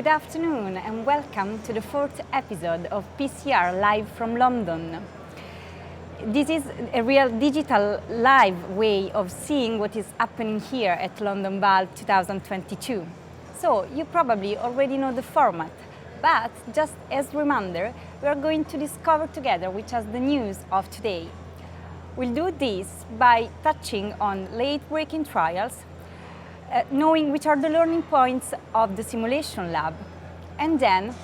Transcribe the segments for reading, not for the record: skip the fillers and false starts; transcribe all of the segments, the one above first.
Good afternoon and welcome to the fourth episode of PCR Live from London. This is a real digital live way of seeing what is happening here at London Valves 2022. So you probably already know the format, but just as a reminder, we are going to discover together which is the news of today. We'll do this by touching on late-breaking trials, knowing which are the learning points of the simulation lab, and then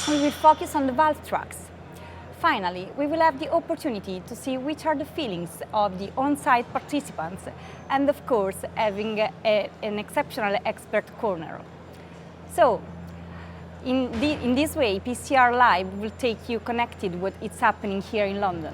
we will focus on the valve tracks. Finally, we will have the opportunity to see which are the feelings of the on-site participants and, of course, having an exceptional expert corner. So, in this way, PCR Live will take you connected with what is happening here in London.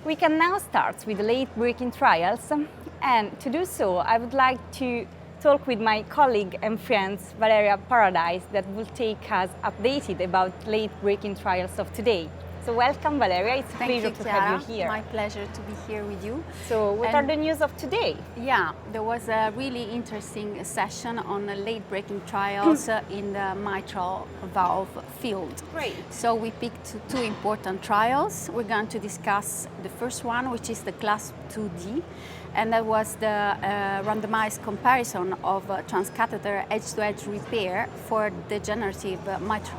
We can now start with the late-breaking trials, and to do so, I would like to talk with my colleague and friends, Valeria Paradise, that will take us updated about late-breaking trials of today. So welcome, Valeria. It's a pleasure to have you here. My pleasure to be here with you. So what are the news of today? Yeah, there was a really interesting session on late-breaking trials in the mitral valve field. Great. So we picked two important trials. We're going to discuss the first one, which is the CLASP IID, and that was the randomized comparison of transcatheter edge-to-edge repair for degenerative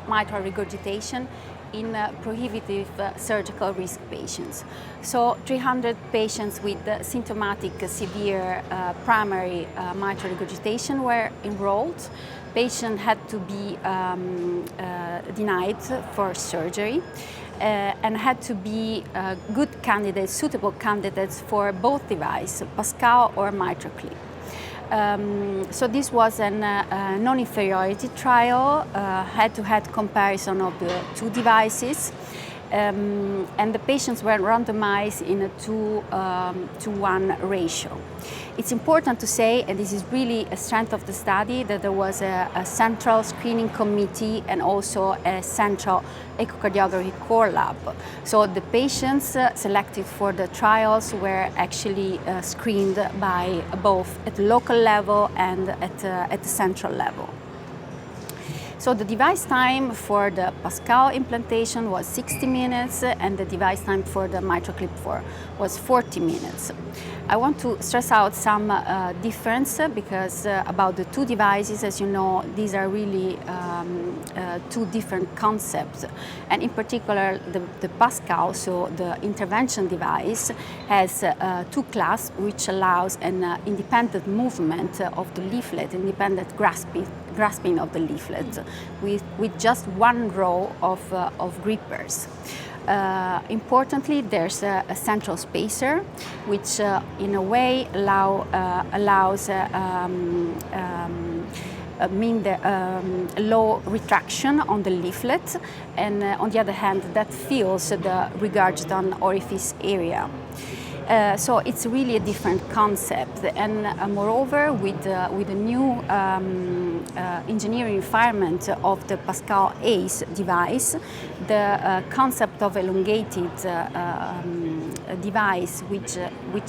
mitral regurgitation in prohibitive surgical risk patients. So 300 patients with symptomatic severe primary mitral regurgitation were enrolled. Patients had to be denied for surgery and had to be good candidates, suitable candidates for both devices, Pascal or MitraClip. So this was a non-inferiority trial, head-to-head comparison of the two devices, and the patients were randomized in a 2:1 ratio. It's important to say, and this is really a strength of the study, that there was a central screening committee and also a central echocardiography core lab. So the patients selected for the trials were actually screened by both at the local level and at the central level. So the device time for the Pascal implantation was 60 minutes and the device time for the MitraClip 4 was 40 minutes. I want to stress out some difference because about the two devices, as you know, these are really two different concepts. And in particular, the Pascal, so the intervention device, has two clasps which allows an independent movement of the leaflet, independent grasping of the leaflet with just one row of grippers. Importantly, there's a central spacer, which in a way allows low retraction on the leaflet, and on the other hand, that fills the regurgitant orifice area. So it's really a different concept, and moreover, with the new engineering environment of the Pascal ACE device, the concept of elongated device, which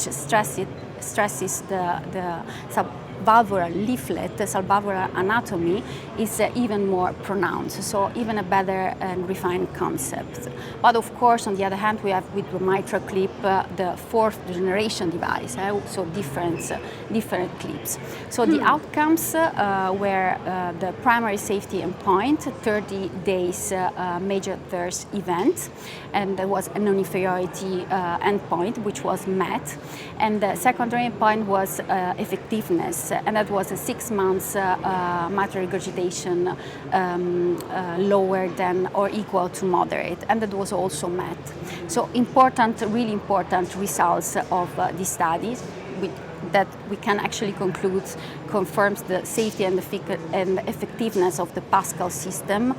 stresses the subvalvular leaflet, the subvalvular anatomy, is even more pronounced, so even a better and refined concept. But of course, on the other hand, we have with the MitraClip the fourth generation device, so different clips. So the outcomes were the primary safety endpoint, 30 days major adverse event, and there was a non-inferiority endpoint which was met, and the secondary endpoint was effectiveness, and that was a 6 months mitral regurgitation lower than or equal to moderate, and that was also met. So important, really important results of these studies that we can actually conclude confirms the safety and effectiveness of the Pascal system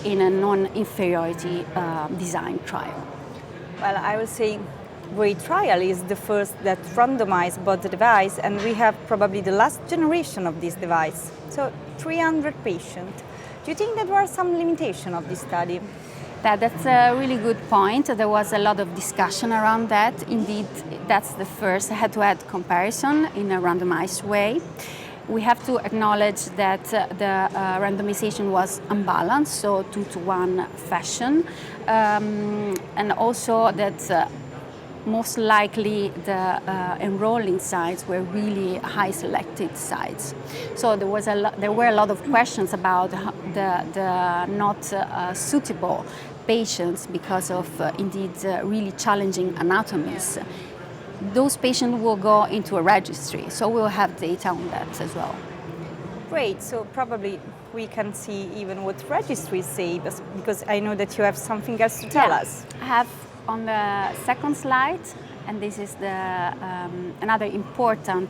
in a non-inferiority design trial. Well, I will say great trial is the first that randomized both the device, and we have probably the last generation of this device. So 300 patients. Do you think that there are some limitation of this study? That's a really good point. There was a lot of discussion around that. Indeed, that's the first head-to-head comparison in a randomized way. we have to acknowledge that the randomization was unbalanced, so 2-to-1 fashion, and also that most likely the enrolling sites were really high selected sites. So there were a lot of questions about the not suitable patients because of indeed really challenging anatomies. Those patients will go into a registry, so we'll have data on that as well. Great, so probably we can see even what registries say, because I know that you have something else to tell us. I have on the second slide, and this is another important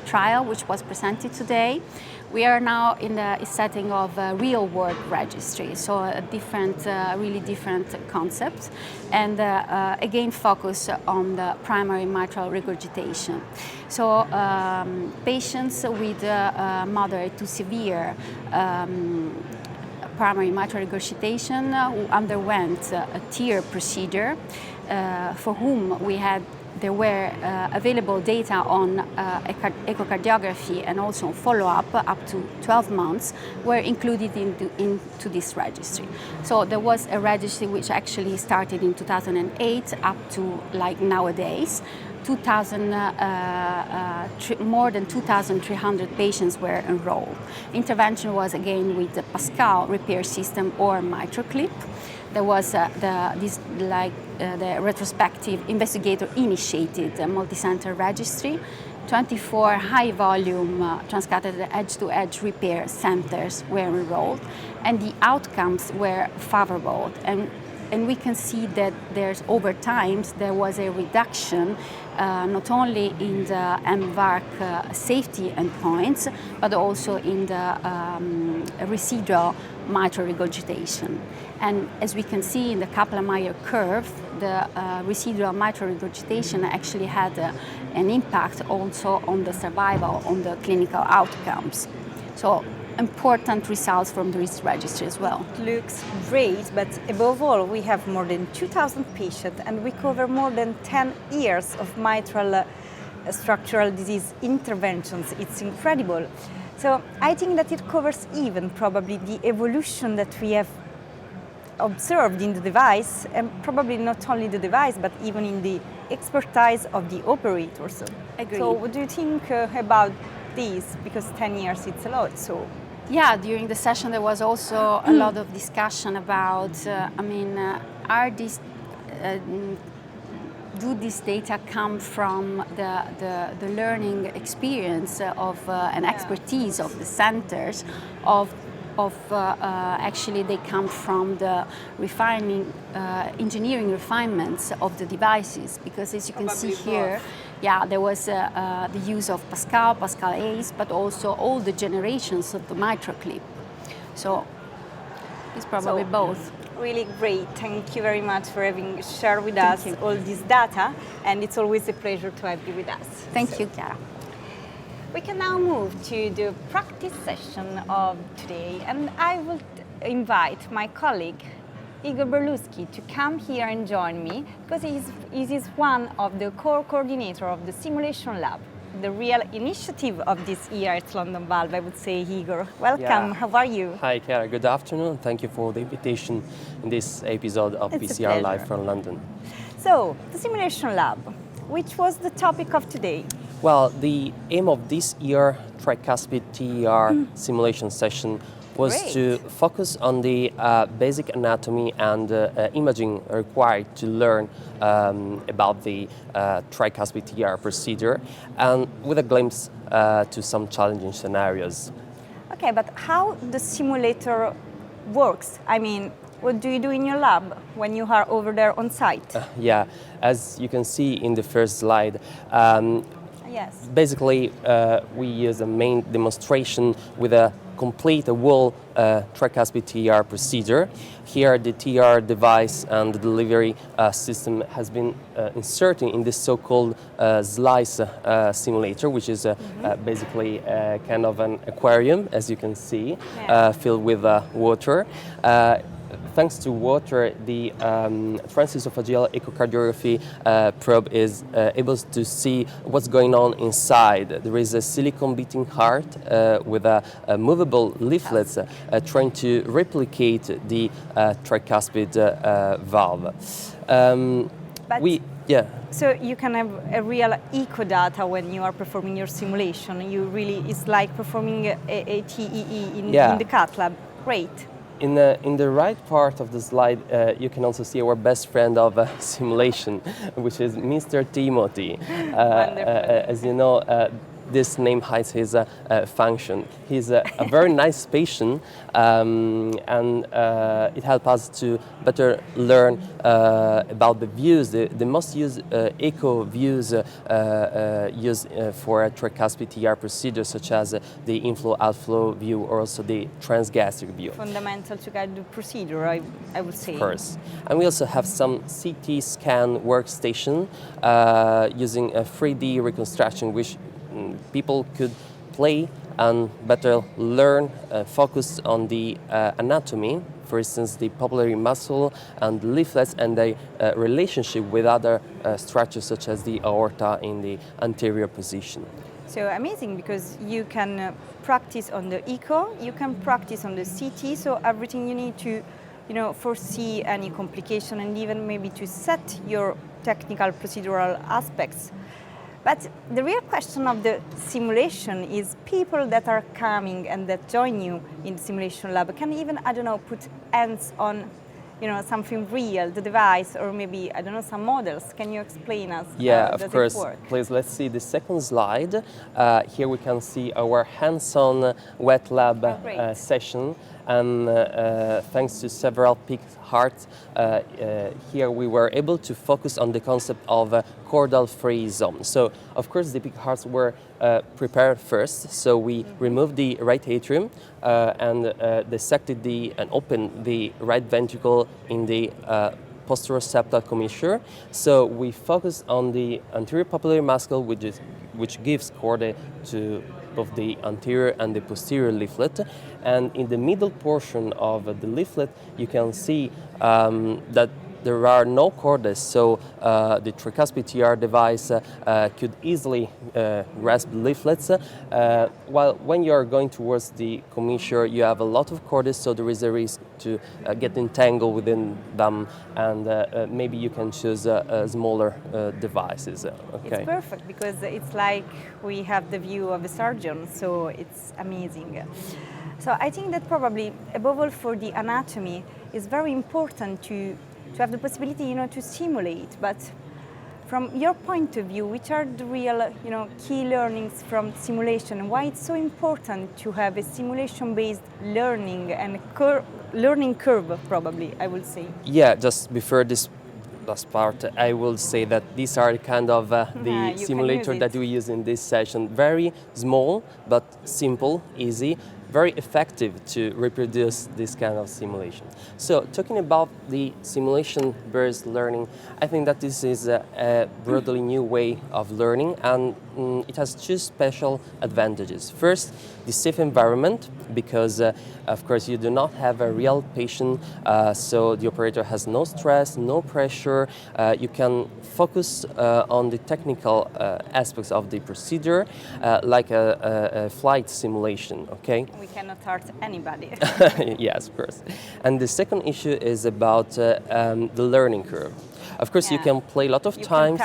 trial which was presented today. We are now in the setting of a real-world registry, so a different, really different concept, and again focus on the primary mitral regurgitation. So patients with moderate to severe primary mitral regurgitation who underwent a TEER procedure, for whom there were available data on echocardiography and also follow-up up to 12 months were included into this registry. So there was a registry which actually started in 2008 up to like nowadays. More than 2,300 patients were enrolled. Intervention was again with the Pascal repair system or MitraClip. There was the retrospective investigator-initiated multi-center registry. 24 high-volume transcatheter edge-to-edge repair centers were enrolled, and the outcomes were favorable. And we can see that over time there was a reduction not only in the MVARC safety endpoints, but also in the residual mitral regurgitation. And as we can see in the Kaplan-Meier curve, the residual mitral regurgitation actually had an impact also on the survival, on the clinical outcomes. So important results from this registry as well. It looks great, but above all, we have more than 2,000 patients and we cover more than 10 years of mitral structural disease interventions. It's incredible. So I think that it covers even probably the evolution that we have observed in the device, and probably not only the device, but even in the expertise of the operators. Agreed. So what do you think about this? Because 10 years, it's a lot. So. Yeah, during the session there was also a lot of discussion about, do these data come from the learning experience of and expertise of the centers, actually they come from the engineering refinements of the devices, because as you can see here, there was the use of Pascal Ace, but also all the generations of the MitraClip. So it's probably both. Really great. Thank you very much for having shared with us all this data, and it's always a pleasure to have you with us. Thank you, Chiara. We can now move to the practice session of today, and I will invite my colleague Igor Berluschi to come here and join me, because he is one of the core coordinator of the simulation lab, the real initiative of this year at London Valve, I would say. Igor, welcome. How are you? Hi, Chiara. Good afternoon. Thank you for the invitation in this episode of PCR Live from London. So, the simulation lab, which was the topic of today? Well, the aim of this year tricuspid TEER simulation session was to focus on the basic anatomy and imaging required to learn about the tricuspid TEER procedure, and with a glimpse to some challenging scenarios. Okay, but how the simulator works? I mean, what do you do in your lab when you are over there on site? As you can see in the first slide, yes. Basically we use a main demonstration with a complete whole tricuspid TEER procedure. Here the TEER device and the delivery system has been inserted in this so-called slice simulator, which is basically kind of an aquarium, as you can see, filled with water. thanks to water, the transesophageal echocardiography probe is able to see what's going on inside. There is a silicone beating heart with a movable leaflets trying to replicate the tricuspid valve. So you can have a real echo data when you are performing your simulation. It's like performing a TEE in the cath lab. Great. In the right part of the slide, you can also see our best friend of simulation, which is Mr. Timothy. As you know, this name hides his function. He's a very nice patient, and it helps us to better learn about the views, the most used echo views used for a tricuspid TEER procedure, such as the inflow-outflow view or also the transgastric view. Fundamental to guide the procedure, I would say. Of course. And we also have some CT scan workstation using a 3D reconstruction, which people could play and better learn, focus on the anatomy, for instance, the papillary muscle and the leaflets and the relationship with other structures such as the aorta in the anterior position. So amazing, because you can practice on the echo, you can practice on the CT, so everything you need to foresee any complication and even maybe to set your technical procedural aspects. But the real question of the simulation is people that are coming and that join you in the simulation lab can even, put hands on, something real, the device, or maybe, some models. Can you explain us how of course. it work? Please, let's see the second slide. Here we can see our hands-on wet lab session. And thanks to several peaked hearts, here we were able to focus on the concept of chordal-free zone. So, of course, the peaked hearts were prepared first. So we removed the right atrium and dissected and opened the right ventricle in the posterior septal commissure. So we focused on the anterior papillary muscle, which gives chord to both the anterior and the posterior leaflet. And in the middle portion of the leaflet, you can see that there are no chords, so the tricuspid TEER device could easily grasp leaflets, while when you are going towards the commissure, you have a lot of chords, so there is a risk to get entangled within them, and maybe you can choose smaller devices. It's perfect, because it's like we have the view of a surgeon, so it's amazing. So I think that probably, above all for the anatomy, it's very important to have the possibility, to simulate. But from your point of view, which are the real, key learnings from simulation? Why it's so important to have a simulation-based learning and learning curve, probably, I would say. Yeah, just before this last part, I will say that these are kind of the simulator that we use in this session. Very small, but simple, easy, very effective to reproduce this kind of simulation. So talking about the simulation-based learning, I think that this is a broadly new way of learning, and it has two special advantages. First, the safe environment, because of course you do not have a real patient, so the operator has no stress, no pressure. You can focus on the technical aspects of the procedure, like a flight simulation, okay? We cannot hurt anybody. Yes, of course. And the second issue is about the learning curve. Of course, you can play a lot of times.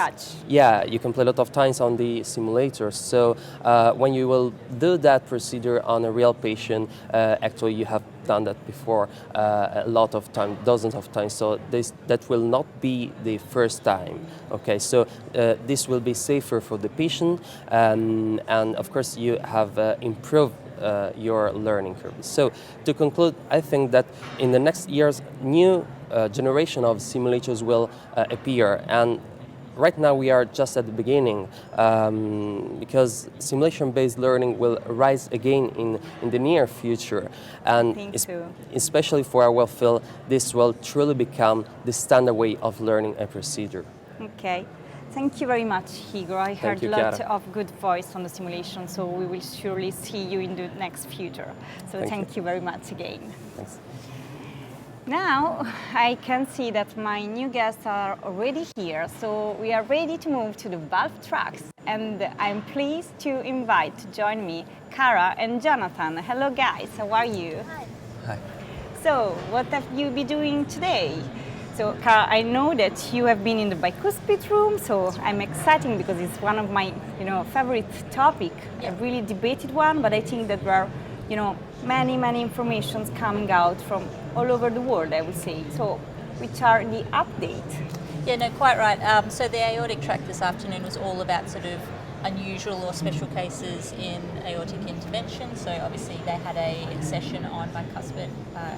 Yeah, you can play a lot of times on the simulator. So when you will do that procedure on a real patient, actually you have done that before a lot of times, dozens of times. So that will not be the first time. Okay, so this will be safer for the patient, and of course you have improved your learning curve. So to conclude, I think that in the next years, new generation of simulators will appear, and right now we are just at the beginning, because simulation-based learning will rise again in the near future, and especially for our field, this will truly become the standard way of learning a procedure. Okay. Thank you very much, Igor. I heard a lot of good voice on the simulation, so we will surely see you in the next future. So thank you very much again. Thanks. Now I can see that my new guests are already here, so we are ready to move to the valve tracks, and I'm pleased to invite to join me Cara and Jonathan. Hello guys, how are you? Hi. Hi. So what have you been doing today? So Cara, I know that you have been in the bicuspid room, so I'm excited because it's one of my favorite topic, a really debated one, but I think that there are many informations coming out from all over the world, I would say. So which are the update? Yeah, no, quite right. So the aortic track this afternoon was all about sort of unusual or special cases in aortic intervention. So obviously they had a session on bicuspid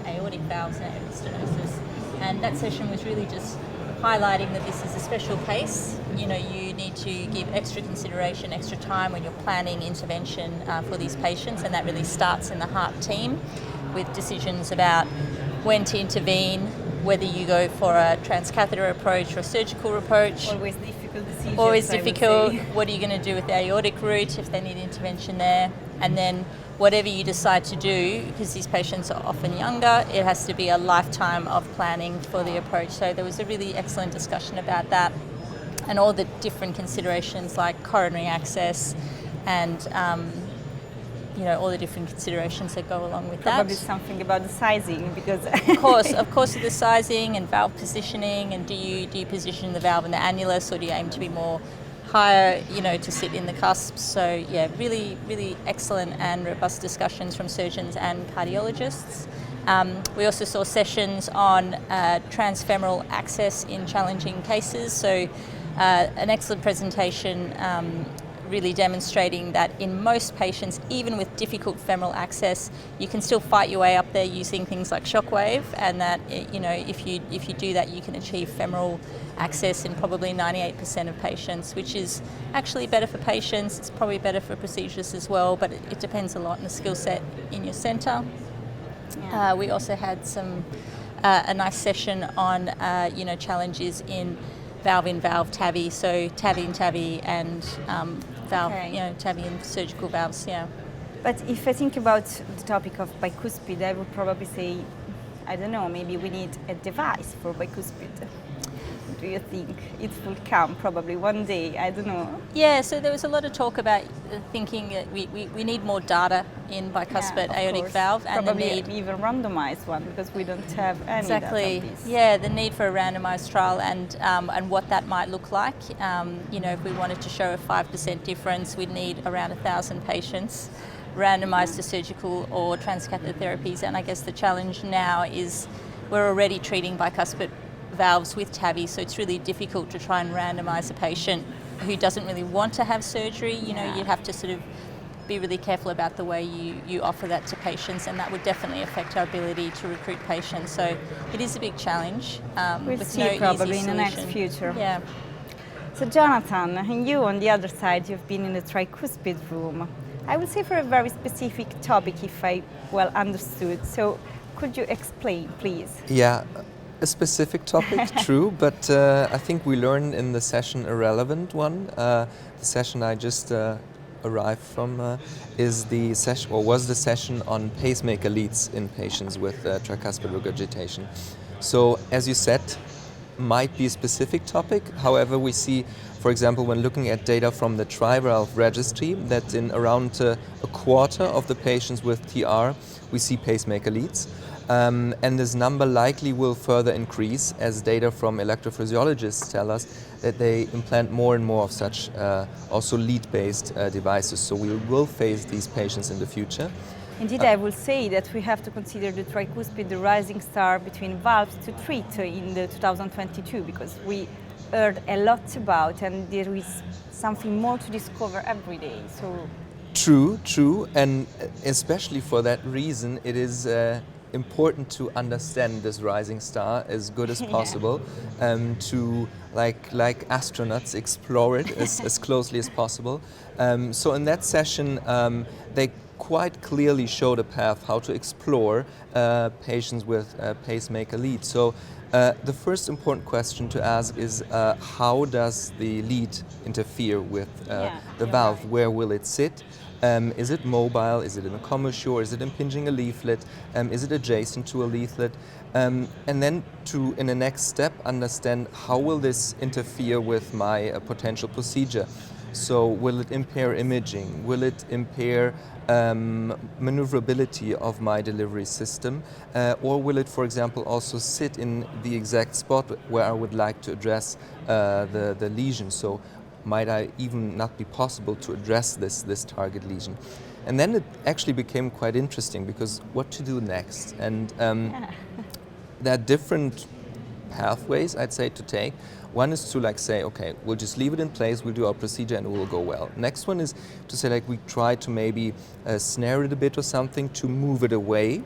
aortic valves and aortic stenosis, and that session was really just highlighting that this is a special case. You need to give extra consideration, extra time when you're planning intervention for these patients, and that really starts in the heart team with decisions about when to intervene, whether you go for a transcatheter approach or a surgical approach. Always difficult decisions. Always difficult. What are you going to do with the aortic root if they need intervention there? And then whatever you decide to do, because these patients are often younger, it has to be a lifetime of planning for the approach. So there was a really excellent discussion about that and all the different considerations like coronary access and all the different considerations that go along with Probably that. something about the sizing, because Of course, the sizing and valve positioning, and do you position the valve in the annulus, or do you aim to be more higher, to sit in the cusp? So yeah, really excellent and robust discussions from surgeons and cardiologists. We also saw sessions on transfemoral access in challenging cases. So an excellent presentation really demonstrating that in most patients, even with difficult femoral access, you can still fight your way up there using things like shockwave, and that if you do that, you can achieve femoral access in probably 98% of patients, which is actually better for patients. It's probably better for procedures as well, but it depends a lot on the skill set in your centre. Yeah. We also had a nice session on challenges in valve TAVI, so TAVI and valve, Okay. TAVI and surgical valves, yeah. But if I think about the topic of bicuspid, I would probably say, I don't know, maybe we need a device for bicuspid. Do you think it will come probably one day? I don't know. Yeah, so there was a lot of talk about thinking that we need more data in bicuspid Of aortic course. if and probably the need. even randomized one, because we don't have any Exactly. data on this. Yeah, the need for a randomised trial and what that might look like. If we wanted to show a 5% difference, we'd need around 1,000 patients randomised to surgical or transcatheter therapies. And I guess the challenge now is we're already treating bicuspid valves with TAVI, so it's really difficult to try and randomise a patient who doesn't really want to have surgery. You'd have to sort of be really careful about the way you offer that to patients, and that would definitely affect our ability to recruit patients. So it is a big challenge. We'll with see no probably easy in the next solution. future. Yeah. So Jonathan, and you on the other side, you've been in the tricuspid room. I would say for a very specific topic, if I well understood. So could you explain, please? Yeah, a specific topic, true, but I think we learned in the session a relevant one. The session I just arrived from is the session, or was the session on pacemaker leads in patients with tricuspid regurgitation. So, as you said, might be a specific topic. However, we see, for example, when looking at data from the TriValve registry, that in around a quarter of the patients with TR, we see pacemaker leads. And this number likely will further increase as data from electrophysiologists tell us that they implant more and more of such also lead-based devices. So we will face these patients in the future. Indeed, I will say that we have to consider the tricuspid the rising star between valves to treat in the 2022, because we heard a lot about, and there is something more to discover every day. So True, and especially for that reason, it is important to understand this rising star as good as possible, to like astronauts explore it as closely as possible. So in that session, they quite clearly showed a path how to explore patients with pacemaker lead. So the first important question to ask is how does the lead interfere with the valve? right. Where will it sit? Is it mobile? Is it in a commissure? Is it impinging a leaflet? Is it adjacent to a leaflet? And then to, in the next step, understand how will this interfere with my potential procedure. So will it impair imaging? Will it impair maneuverability of my delivery system? Or will it, for example, also sit in the exact spot where I would like to address the lesion? So might I even not be possible to address this target lesion? And then it actually became quite interesting, because what to do next? And there are different pathways, I'd say, to take. One is to say, okay, we'll just leave it in place, we'll do our procedure and it will go well. Next one is to say, we try to maybe snare it a bit or something to move it away,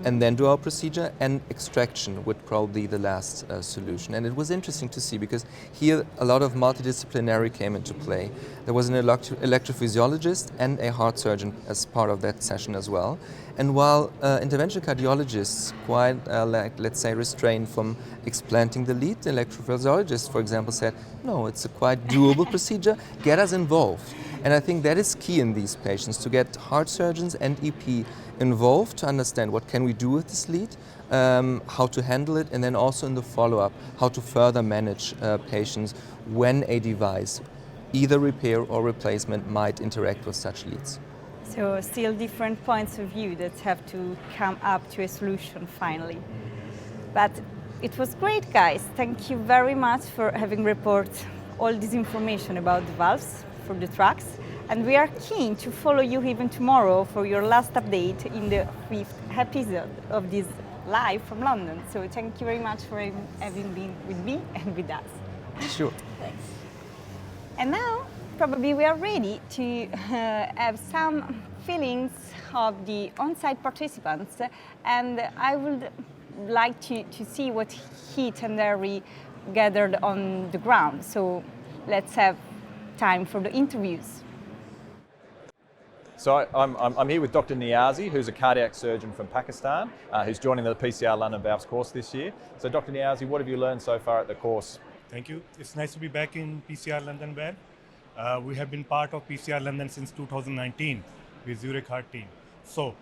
and then do our procedure, and extraction would probably be the last solution. And it was interesting to see, because here a lot of multidisciplinary came into play. There was an electrophysiologist and a heart surgeon as part of that session as well. And while interventional cardiologists quite, let's say, restrained from explanting the lead, the electrophysiologist, for example, said, no, it's a quite doable procedure, get us involved. And I think that is key in these patients, to get heart surgeons and EP involved to understand what can we do with this lead, how to handle it, and then also in the follow-up, how to further manage patients when a device, either repair or replacement, might interact with such leads. So still different points of view that have to come up to a solution finally. But it was great, guys. Thank you very much for having reported all this information about the valves for the trucks. And we are keen to follow you even tomorrow for your last update in the 5th episode of this Live from London. So thank you very much for having been with me and with us. Sure. Thanks. And now, probably we are ready to have some feelings of the on-site participants, and I would like to see what heat and air we gathered on the ground. So let's have time for the interviews. So I'm here with Dr. Niazi, who's a cardiac surgeon from Pakistan, who's joining the PCR London Valves course this year. So Dr. Niazi, what have you learned so far at the course? Thank you. It's nice to be back in PCR London Valve. We have been part of PCR London since 2019 with Zurich Heart team. So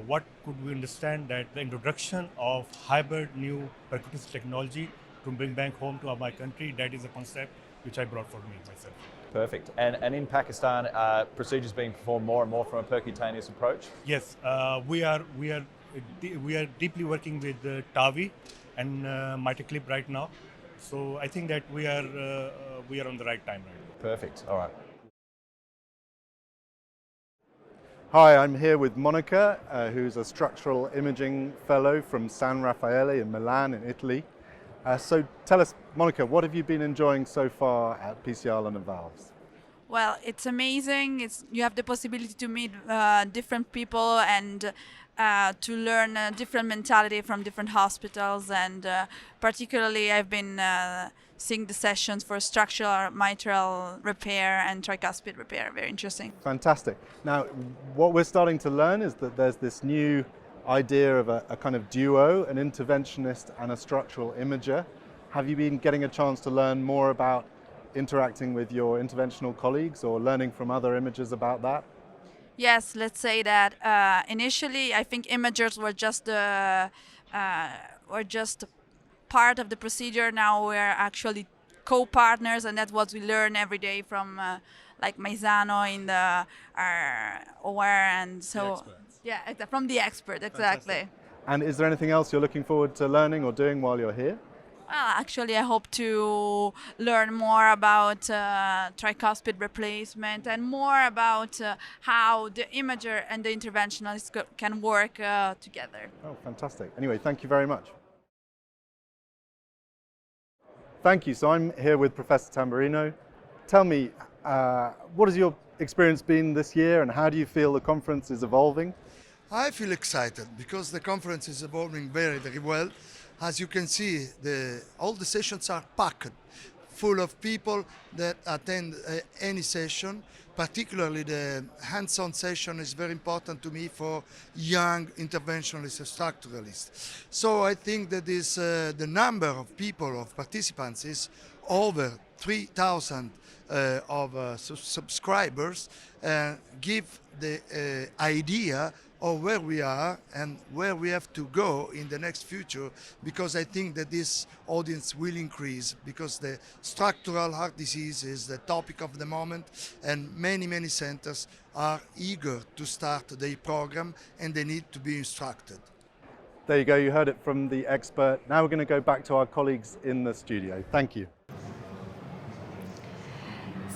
what could we understand that the introduction of hybrid new percutaneous technology to bring back home to my country, that is a concept which I brought for me myself. Perfect. And in Pakistan, procedures being performed more and more from a percutaneous approach? Yes, we are deeply working with TAVI and MitraClip right now. So I think that we are on the right time right now. Perfect. All right. Hi, I'm here with Monica, who's a structural imaging fellow from San Raffaele in Milan in Italy. So tell us, Monica, what have you been enjoying so far at PCR London Valves? Well, it's amazing. You have the possibility to meet different people and to learn a different mentality from different hospitals. And particularly, I've been seeing the sessions for structural mitral repair and tricuspid repair. Very interesting. Fantastic. Now, what we're starting to learn is that there's this new idea of a kind of duo, an interventionist and a structural imager. Have you been getting a chance to learn more about interacting with your interventional colleagues or learning from other imagers about that? Yes, let's say that initially I think imagers were just part of the procedure. Now we're actually co-partners, and that's what we learn every day from like Maisano in the OR, and so yeah, from the expert, exactly. Fantastic. And is there anything else you're looking forward to learning or doing while you're here? Well, actually, I hope to learn more about tricuspid replacement and more about how the imager and the interventionalist can work together. Oh, fantastic. Anyway, thank you very much. Thank you. So I'm here with Professor Tamburino. Tell me, what has your experience been this year, and how do you feel the conference is evolving? I feel excited because the conference is evolving very, very well. As you can see, all the sessions are packed, full of people that attend any session. Particularly the hands-on session is very important to me for young interventionalists and structuralists. So I think that the number of people, of participants, is over 3,000 subscribers, give the idea of where we are and where we have to go in the next future, because I think that this audience will increase, because the structural heart disease is the topic of the moment, and many centers are eager to start their program and they need to be instructed. There you go, you heard it from the expert. Now we're going to go back to our colleagues in the studio. Thank you.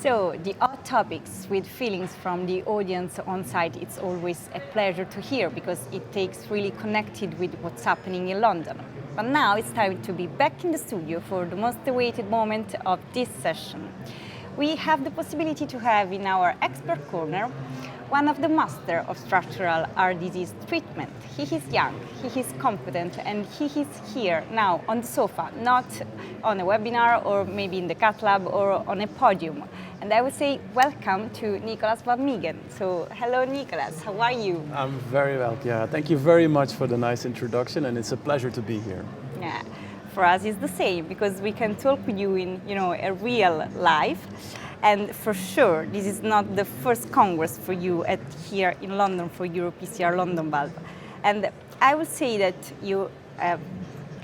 So the hot topics with feelings from the audience on site, it's always a pleasure to hear because it takes really connected with what's happening in London. But now it's time to be back in the studio for the most awaited moment of this session. We have the possibility to have in our expert corner one of the master of structural heart disease treatment. He is young, he is competent, and he is here now on the sofa, not on a webinar or maybe in the cath lab or on a podium. And I would say welcome to Nicolas van Meegen. So hello Nicolas, how are you? I'm very well, yeah. Thank you very much for the nice introduction, and it's a pleasure to be here. Yeah, for us it's the same because we can talk with you in a real life. And for sure, this is not the first Congress for you here in London for PCR London Valve. And I would say that you have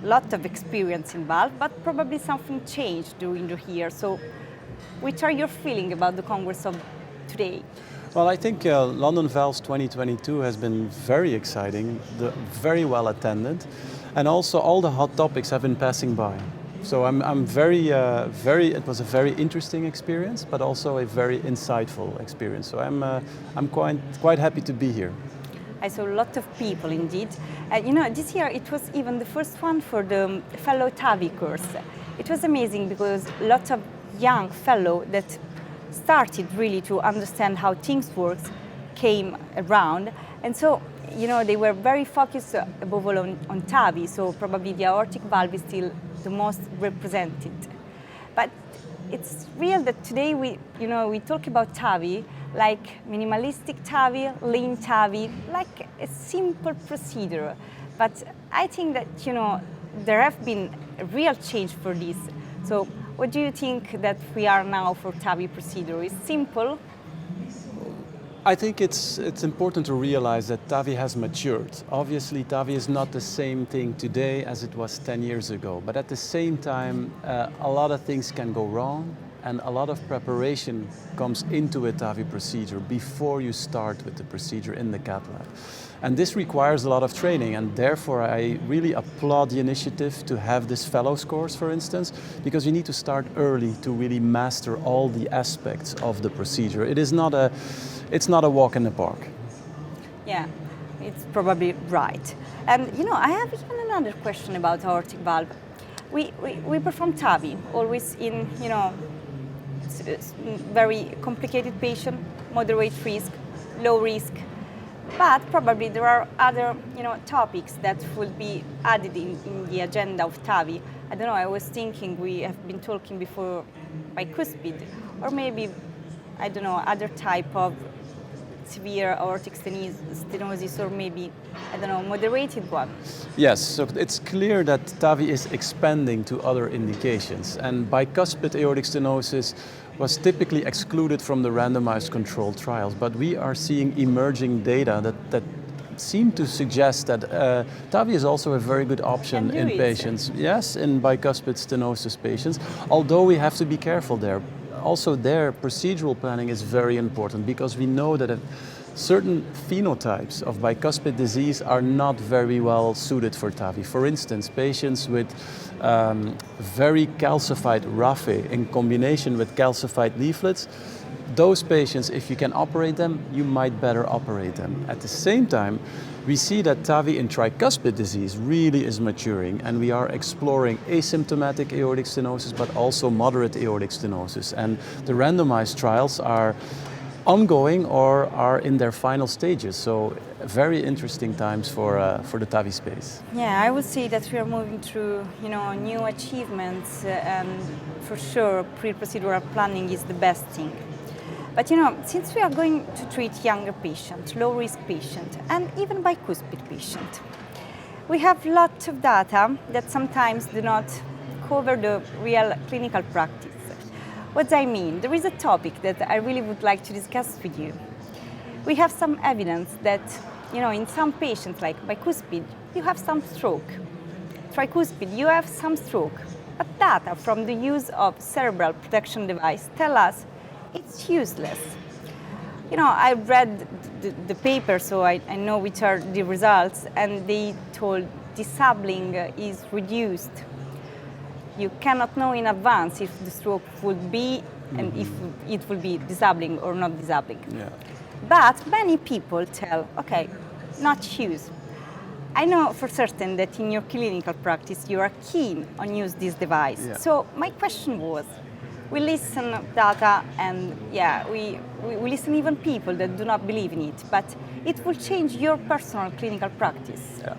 a lot of experience in valve, but probably something changed during your year. So which are your feelings about the Congress of today? Well, I think London Valves 2022 has been very exciting, very well attended, and also all the hot topics have been passing by. So I'm very, it was a very interesting experience, but also a very insightful experience. So I'm quite happy to be here. I saw a lot of people indeed. This year it was even the first one for the fellow TAVI course. It was amazing because lots of young fellow that started really to understand how things work came around. And so, they were very focused above all on TAVI, so probably the aortic valve is still the most represented. But it's real that today we talk about TAVI like minimalistic TAVI, lean TAVI, like a simple procedure. But I think that, there have been a real change for this. So what do you think that we are now for TAVI procedure? Is simple? I think it's important to realize that TAVI has matured. Obviously, TAVI is not the same thing today as it was 10 years ago. But at the same time, a lot of things can go wrong, and a lot of preparation comes into a TAVI procedure before you start with the procedure in the cath lab. And this requires a lot of training, and therefore I really applaud the initiative to have this fellows course, for instance, because you need to start early to really master all the aspects of the procedure. It's not a walk in the park. Yeah, it's probably right. And I have even another question about aortic valve. We perform TAVI always in very complicated patient, moderate risk, low risk. But probably there are other topics that will be added in the agenda of TAVI. I don't know, I was thinking we have been talking before bicuspid, or maybe, I don't know, other type of severe aortic stenosis, or maybe, I don't know, moderated one. Yes, so it's clear that TAVI is expanding to other indications, and bicuspid aortic stenosis was typically excluded from the randomized controlled trials, but we are seeing emerging data that seem to suggest that TAVI is also a very good option in patients. Yes, in bicuspid stenosis patients, although we have to be careful there. Also there, procedural planning is very important because we know that certain phenotypes of bicuspid disease are not very well suited for TAVI. For instance, patients with very calcified raphe in combination with calcified leaflets, those patients, if you can operate them, you might better operate them. At the same time, we see that TAVI in tricuspid disease really is maturing, and we are exploring asymptomatic aortic stenosis, but also moderate aortic stenosis. And the randomized trials are ongoing or are in their final stages. So very interesting times for the TAVI space. Yeah, I would say that we are moving through, new achievements, and for sure, pre-procedural planning is the best thing. But since we are going to treat younger patients, low-risk patients, and even bicuspid patients, we have lots of data that sometimes do not cover the real clinical practice. What I mean, there is a topic that I really would like to discuss with you. We have some evidence that, in some patients like bicuspid, you have some stroke. Tricuspid, you have some stroke. But data from the use of cerebral protection device tell us it's useless. I read the paper, so I know which are the results, and they told disabling is reduced. You cannot know in advance if the stroke would be and if it will be disabling or not disabling. Yeah. But many people tell, okay, not use. I know for certain that in your clinical practice you are keen on use this device. Yeah. So my question was, we listen data and we listen even people that do not believe in it, but it will change your personal clinical practice. Yeah.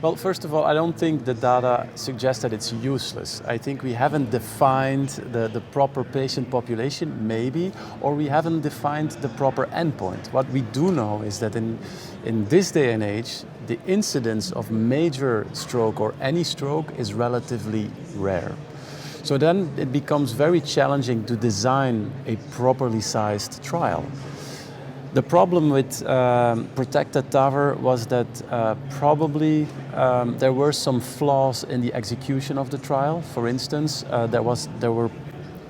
Well, first of all, I don't think the data suggests that it's useless. I think we haven't defined the proper patient population, maybe, or we haven't defined the proper endpoint. What we do know is that in this day and age, the incidence of major stroke or any stroke is relatively rare. So then it becomes very challenging to design a properly sized trial. The problem with protected TAVR was that probably there were some flaws in the execution of the trial. For instance, there were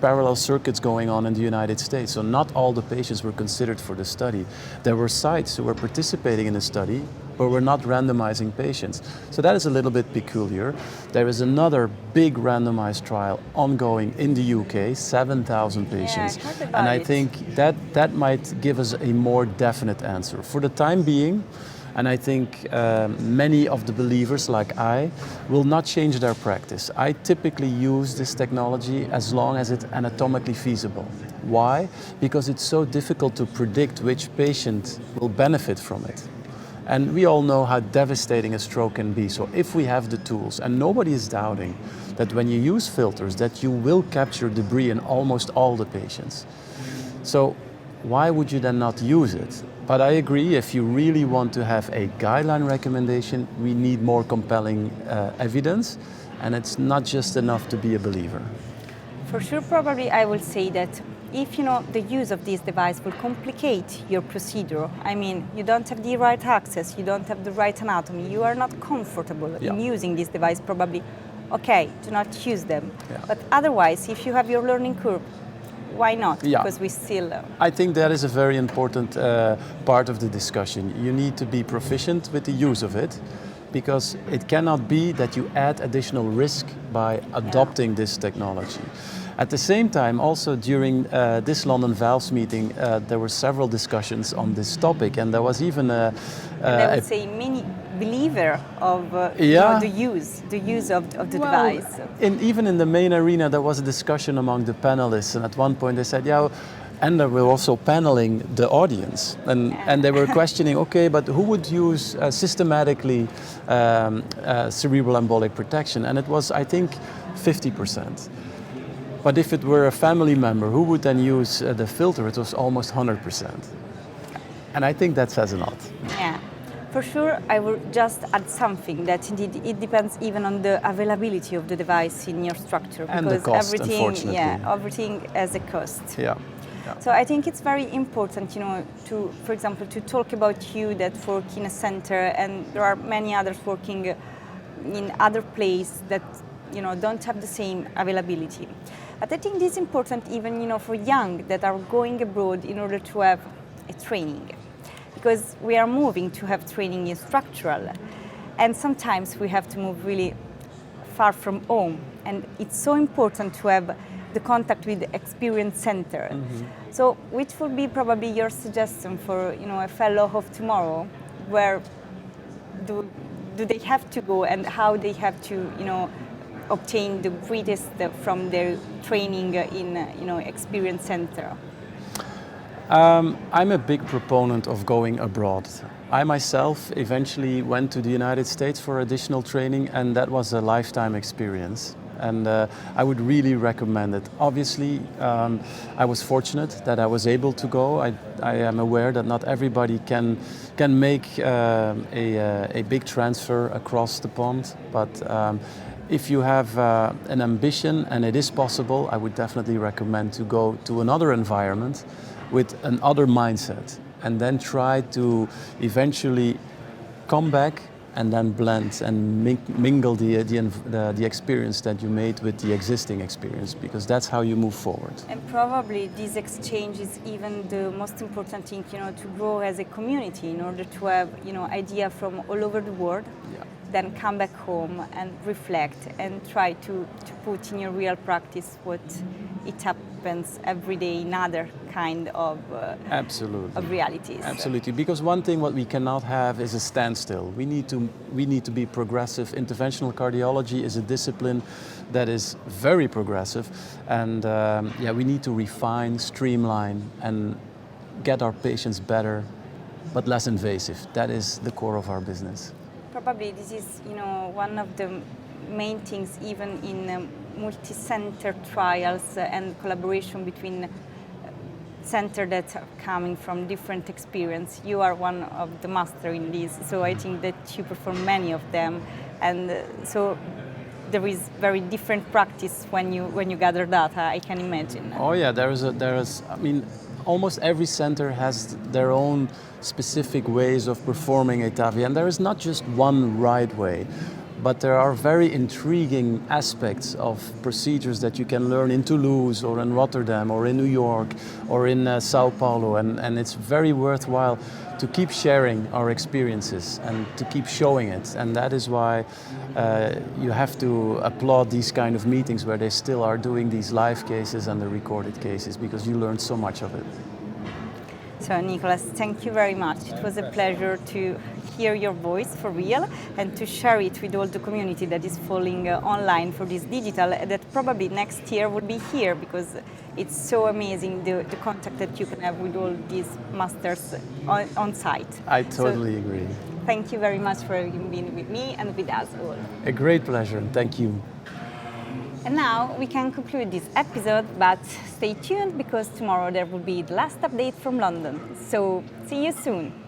parallel circuits going on in the United States, so not all the patients were considered for the study. There were sites who were participating in the study, but were not randomizing patients. So that is a little bit peculiar. There is another big randomized trial ongoing in the UK, 7,000 patients. Yeah, I heard about and I it. think that might give us a more definite answer. For the time being, and I think many of the believers, like I, will not change their practice. I typically use this technology as long as it's anatomically feasible. Why? Because it's so difficult to predict which patient will benefit from it. And we all know how devastating a stroke can be. So if we have the tools, and nobody is doubting that when you use filters, that you will capture debris in almost all the patients. So why would you then not use it? But I agree, if you really want to have a guideline recommendation, we need more compelling evidence, and it's not just enough to be a believer. For sure, probably I will say that if the use of this device will complicate your procedure, I mean, you don't have the right access, you don't have the right anatomy, you are not comfortable in using this device, probably, okay, do not use them. Yeah. But otherwise, if you have your learning curve, why not? Yeah. Because we still... I think that is a very important part of the discussion. You need to be proficient with the use of it, because it cannot be that you add additional risk by adopting this technology. At the same time, also during this London Valves meeting, there were several discussions on this topic, and there was even and I would say many believer of the use of the device. Even in the main arena, there was a discussion among the panelists, and at one point they said, and they were also paneling the audience, and they were questioning, okay, but who would use systematically cerebral embolic protection? And it was, I think, 50%. But if it were a family member, who would then use the filter? It was almost 100%. And I think that says a lot. Yeah, for sure. I will just add something that indeed it depends even on the availability of the device in your structure, and the cost, unfortunately. Everything has a cost. Yeah. So I think it's very important, to, for example, to talk about you that work in a center, and there are many others working in other places that don't have the same availability. But I think this is important even for young that are going abroad in order to have a training, because we are moving to have training in structural, and sometimes we have to move really far from home, and it's so important to have the contact with the experience center. Mm-hmm. So which would be probably your suggestion for a fellow of tomorrow? Where do they have to go, and how they have to obtain the greatest from their training in experience center? I'm a big proponent of going abroad. I myself eventually went to the United States for additional training, and that was a lifetime experience. And I would really recommend it. Obviously, I was fortunate that I was able to go. I am aware that not everybody can make a big transfer across the pond, but if you have an ambition and it is possible, I would definitely recommend to go to another environment with another mindset, and then try to eventually come back and then blend and mingle the experience that you made with the existing experience, because that's how you move forward. And probably this exchange is even the most important thing, to grow as a community in order to have, idea from all over the world. Yeah. Then come back home and reflect and try to put in your real practice what it happens every day in other kind of realities. Absolutely, because one thing what we cannot have is a standstill. We need to be progressive. Interventional cardiology is a discipline that is very progressive, and we need to refine, streamline, and get our patients better, but less invasive. That is the core of our business. Probably this is, one of the main things, even in multi-center trials and collaboration between centers that are coming from different experience. You are one of the master in this, so I think that you perform many of them, and so there is very different practice when you gather data, I can imagine. Oh yeah, there is. I mean, almost every center has their own specific ways of performing a TAVI, and there is not just one right way, but there are very intriguing aspects of procedures that you can learn in Toulouse or in Rotterdam or in New York or in Sao Paulo, and it's very worthwhile to keep sharing our experiences and to keep showing it, and that is why you have to applaud these kind of meetings where they still are doing these live cases and the recorded cases, because you learn so much of it. So Nicolas, thank you very much. It was a pleasure to hear your voice for real and to share it with all the community that is following online for this digital, that probably next year will be here, because it's so amazing the contact that you can have with all these masters on site. I totally agree. Thank you very much for being with me and with us all. A great pleasure, and thank you. And now we can conclude this episode, but stay tuned because tomorrow there will be the last update from London. So see you soon.